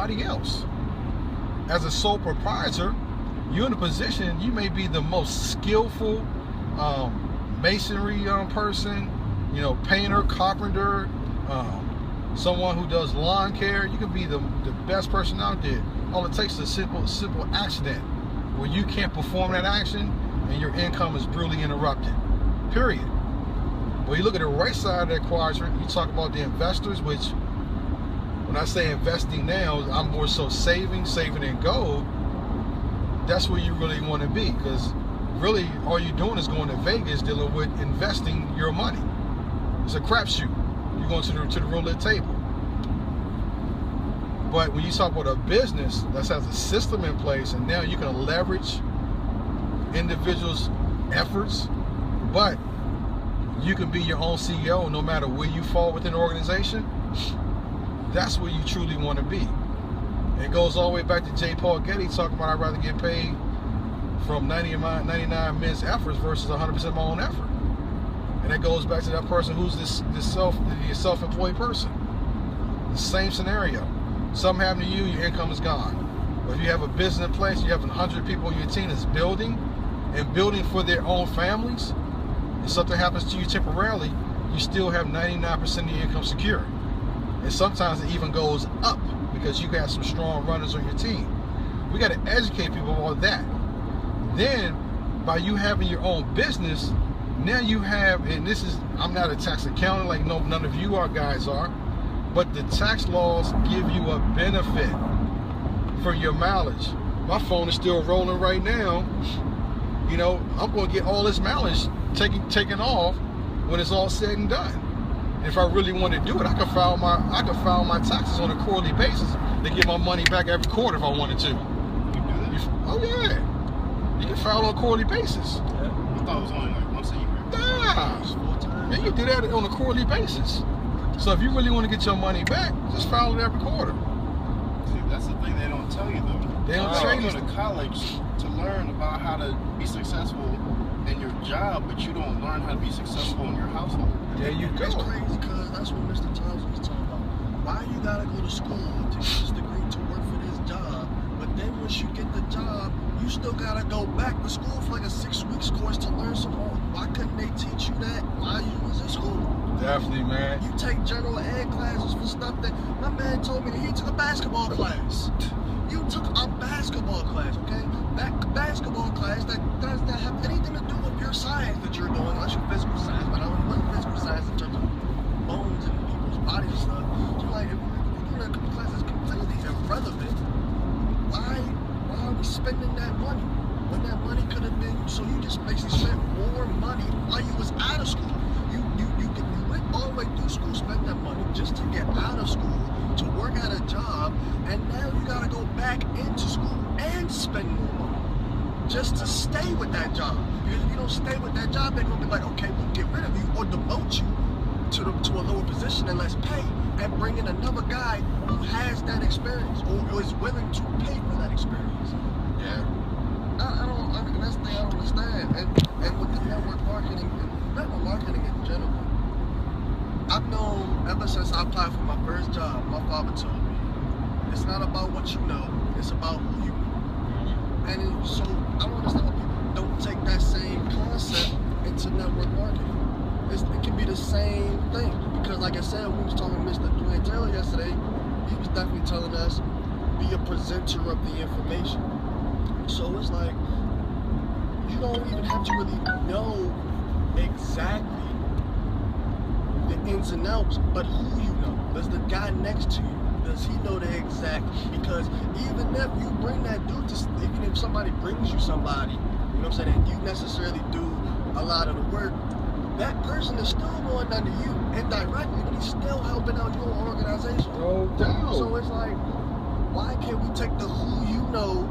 anybody else. As a sole proprietor, you're in a position, you may be the most skillful masonry person, you know, painter, carpenter, someone who does lawn care. You could be the best person out there. All it takes is a simple accident where you can't perform that action and your income is brutally interrupted. Period. When you look at the right side of that quadrant, you talk about the investors, which when I say investing now, I'm more so saving in gold. That's where you really want to be, because really all you're doing is going to Vegas dealing with investing your money. It's a crapshoot. You're going to the roulette table. But when you talk about a business that has a system in place, and now you can leverage individuals' efforts, but you can be your own CEO no matter where you fall within the organization, that's where you truly want to be. It goes all the way back to J. Paul Getty talking about I'd rather get paid from 99 men's efforts versus 100% of my own effort. And that goes back to that person who's the self-employed person. The same scenario. Something happened to you, your income is gone. But if you have a business in place, you have 100 people on your team that's building and building for their own families, and something happens to you temporarily, you still have 99% of your income secure. And sometimes it even goes up because you got some strong runners on your team. We got to educate people about that. Then, by you having your own business, now you have, and this is, I'm not a tax accountant like none of you guys are, but the tax laws give you a benefit for your mileage. My phone is still rolling right now. You know, I'm going to get all this mileage taken off when it's all said and done. And if I really want to do it, I could file my taxes on a quarterly basis to get my money back every quarter if I wanted to. You do that? Oh yeah, you can file on a quarterly basis. Yeah. I thought it was only like once a year. Nah, man, you do that on a quarterly basis. So if you really want to get your money back, just file it every quarter. See, that's the thing they don't tell you though. They don't tell you. You go to college to learn about how to be successful in your job, but you don't learn how to be successful in your household. There you go. It's crazy because that's what Mr. Thompson was talking about. Why you gotta go to school to get this degree to work for this job, but then once you get the job, you still gotta go back to school for like a 6 weeks course to learn some more. Why couldn't they teach you that while you was in school? Definitely, man. You take general ed classes for stuff that my man told me that he took a basketball class. You took a basketball class, okay? That basketball class that does not have anything to do with your science that you're doing, unless you're physical science, but I don't know physical science in terms of bones and people's bodies and stuff. So like, if you're doing a class that's completely irrelevant, why are we spending that money? When that money could have been, so you just basically spent more money while you was out of school. You went all the way through school, spent that money just to get out of school, to work at a job, and now you gotta go back into school and spend more money just to stay with that job. Because if you don't stay with that job, they're gonna be like, okay, we'll get rid of you or demote you to a lower position and less pay, and bring in another guy who has that experience or is willing to pay for that experience. Yeah. That's the thing I don't understand. And with the network marketing in general, I've known ever since I applied for my first job, my father told me, it's not about what you know, it's about who you know. And so I don't understand why people don't take that same concept into network marketing. It can be the same thing. Because like I said, we was talking to Mr. Dwayne Taylor yesterday, he was definitely telling us, be a presenter of the information. So it's like, you don't even have to really know exactly the ins and outs, but who you know. Does the guy next to you, does he know the exact? Because even if you bring that dude to, even if somebody brings you somebody, you know what I'm saying, and you necessarily do a lot of the work, that person is still going under you indirectly, but he's still helping out your organization. No doubt. So it's like, why can't we take the who you know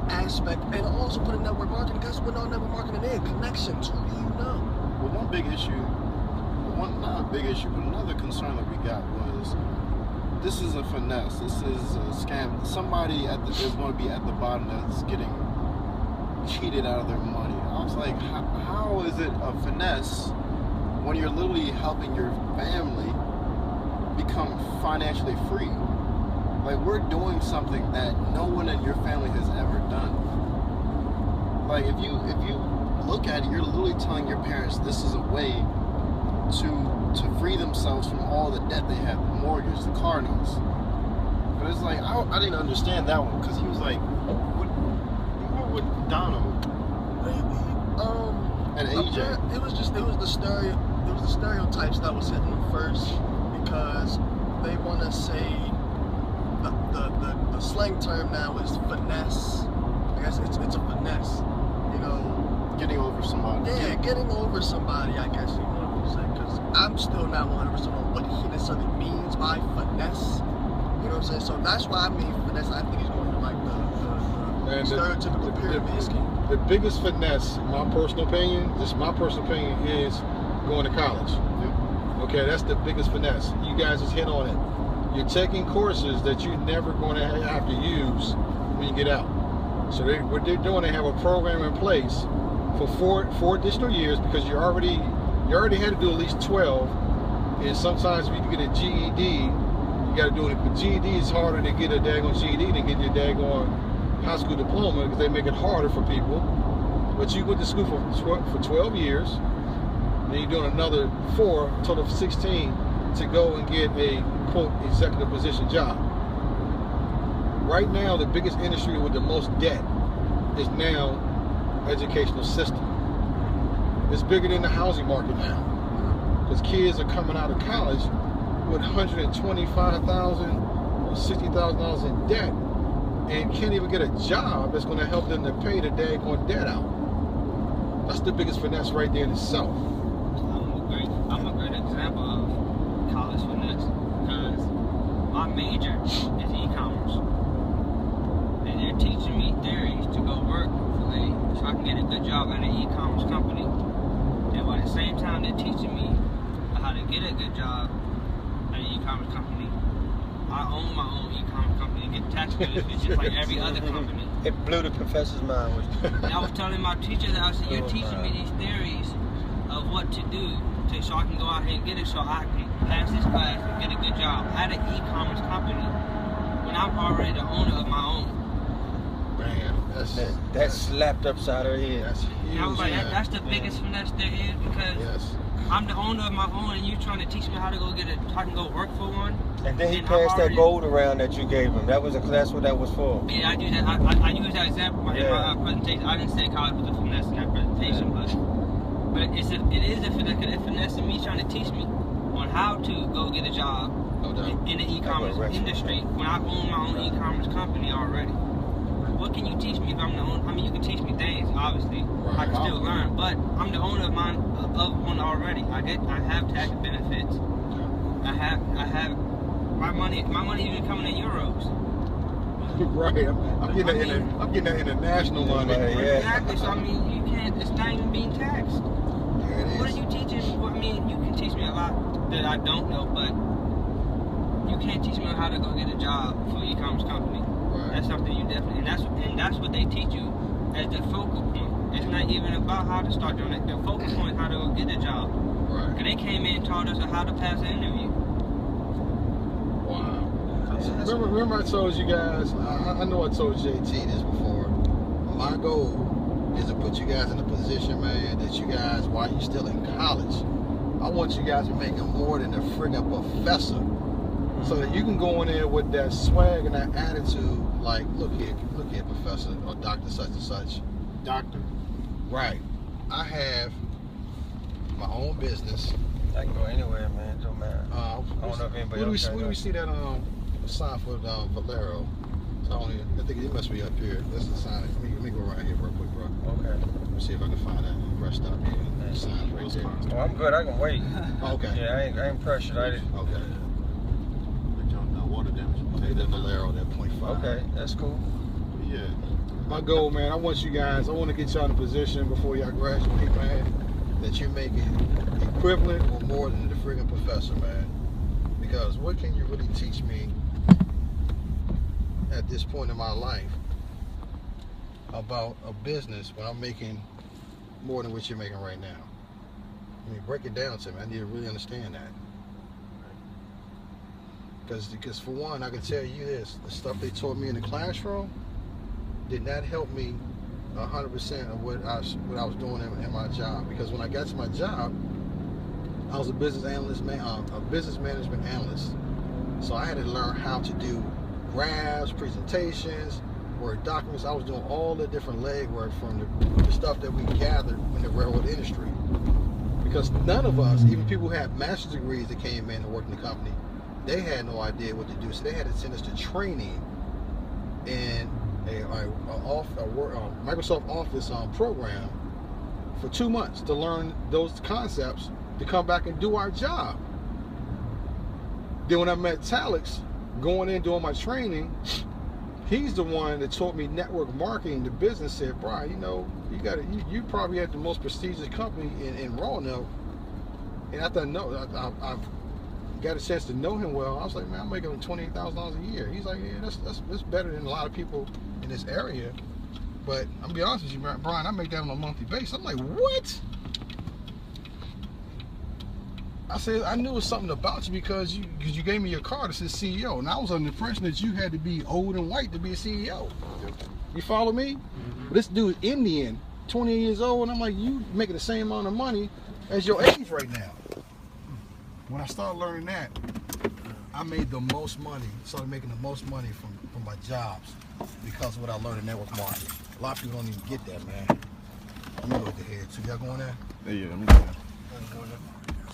aspect and also put in network marketing? Because we're not network marketing in connections. Who do you know? Well, one big issue, not a big issue, but another concern that we got was, this is a finesse, this is a scam. Somebody is going to be at the bottom that's getting cheated out of their money. I was like, how is it a finesse when you're literally helping your family become financially free? Like, we're doing something that no one in your family has ever done. Like, if you look at it, you're literally telling your parents this is a way to free themselves from all the debt they have, the mortgage, the car notes. But it's like, I didn't understand that one, because he was like, what would Donald and AJ? It was the stereotypes that was hitting them first, because they want to say the slang term now is finesse. I guess it's a finesse, you know. Getting over somebody. Yeah, getting over somebody, I guess you want to say, because I'm still not 100% on what he necessarily means by finesse. You know what I'm saying? So that's why I mean finesse. I think he's going for like the stereotypical pyramid scheme. The biggest finesse, my personal opinion, is going to college. Yeah. Okay, that's the biggest finesse. You guys just hit on it. You're taking courses that you're never going to have to use when you get out. So what they're doing, they have a program in place for four additional years, because you already had to do at least 12, and sometimes if you can get a GED, you got to do it. But GED is harder to get a daggone GED than get your daggone high school diploma, because they make it harder for people. But you went to school for 12 years, then you're doing another 4, a total of 16, to go and get a quote executive position job. Right now, the biggest industry with the most debt is now educational system. It's bigger than the housing market now, because kids are coming out of college with $125,000 or $60,000 in debt and can't even get a job that's going to help them to pay the daggone debt out. That's the biggest finesse right there in itself. I'm a great example of college finesse, because my major is e-commerce, and they're teaching me theories to go work so I can get a good job at an e-commerce company. And by the same time they're teaching me how to get a good job at an e-commerce company, I own my own e-commerce company and get tax benefits just like every other company. It blew the professor's mind. And I was telling my teacher that I said, you're teaching me these theories of what to do so I can go out here and get it, so I can pass this class and get a good job at an e-commerce company when I'm already the owner of my own. Man, that's slapped upside her head. That's huge. And I was like, that's the biggest finesse there is, because I'm the owner of my own, and you trying to teach me how to go I can go work for one. And then he passed that gold around that you gave him. That's what that was for. Yeah, I do that. I use that example in my presentation. I didn't say college was a finesse in that presentation, but it is a finesse, because it's finessing me, trying to teach me on how to go get a job in the e-commerce industry when I own my own e-commerce company already. What can you teach me if I'm the owner? I mean, you can teach me things, obviously. I can still learn, but I'm the owner of one already. I have tax benefits. I have my money even coming in euros. Right. I'm getting that international money. Exactly. So I mean, you can't. It's not even being taxed. What are you teaching? Well, I mean, you can teach me a lot that I don't know, but you can't teach me how to go get a job for an e-commerce company. Right. That's something you definitely, and that's what they teach you as the focal point. It's not even about how to start doing it. The focal point is how to go get a job. Right. Because they came in and taught us how to pass an interview. Wow. Remember I told you guys, I know I told JT this before, my goal is to put you guys in a position, man, that you guys, while you're still in college, I want you guys to make more than a friggin' professor. So that you can go in there with that swag and that attitude, like, look here, professor, or doctor such and such. Doctor. Right. I have my own business. I can go anywhere, man. It don't matter. I don't know if anybody else. Where do we see that sign for Valero? So I think it must be up here. That's the sign. Let me go right here real quick, bro. Okay. Let me see if I can find that rest stop here. That sign right there. Oh, I'm good. I can wait. Okay. Yeah, I ain't pressured. Okay. Water damage. Okay, that Valero, that 0.5. Okay, that's cool. Yeah. My goal, man, I want to get y'all in a position before y'all graduate, man, that you're making equivalent or more than the friggin' professor, man. Because what can you really teach me at this point in my life about a business when I'm making more than what you're making right now? I mean, break it down to me. I need to really understand that. Because for one, I can tell you this: the stuff they taught me in the classroom did not help me 100% of what I was doing in my job. Because when I got to my job, I was a business analyst, a business management analyst. So I had to learn how to do graphs, presentations, Word documents. I was doing all the different legwork from the stuff that we gathered in the railroad industry. Because none of us, even people who had master's degrees that came in and worked in the company, they had no idea what to do. So they had to send us to training in a Microsoft Office program for 2 months to learn those concepts to come back and do our job. Then when I met Talix, going in doing my training, he's the one that taught me network marketing. The business said, Brian, you know, you probably had the most prestigious company in Roanoke. And after I've got a chance to know him well, I was like, man, I'm making $28,000 a year. He's like, yeah, that's better than a lot of people in this area. But I'm gonna be honest with you, Brian, I make that on a monthly basis. I'm like, what? I said, I knew it was something about you because you gave me your card that says CEO. And I was under the impression that you had to be old and white to be a CEO. You follow me? Mm-hmm. This dude, Indian, 20 years old, and I'm like, you making the same amount of money as your age right now. When I started learning that, I made the most money, started making the most money from my jobs because of what I learned in network marketing. A lot of people don't even get that, man. I'm gonna go with the head too. Y'all going there? Yeah, I'm going there.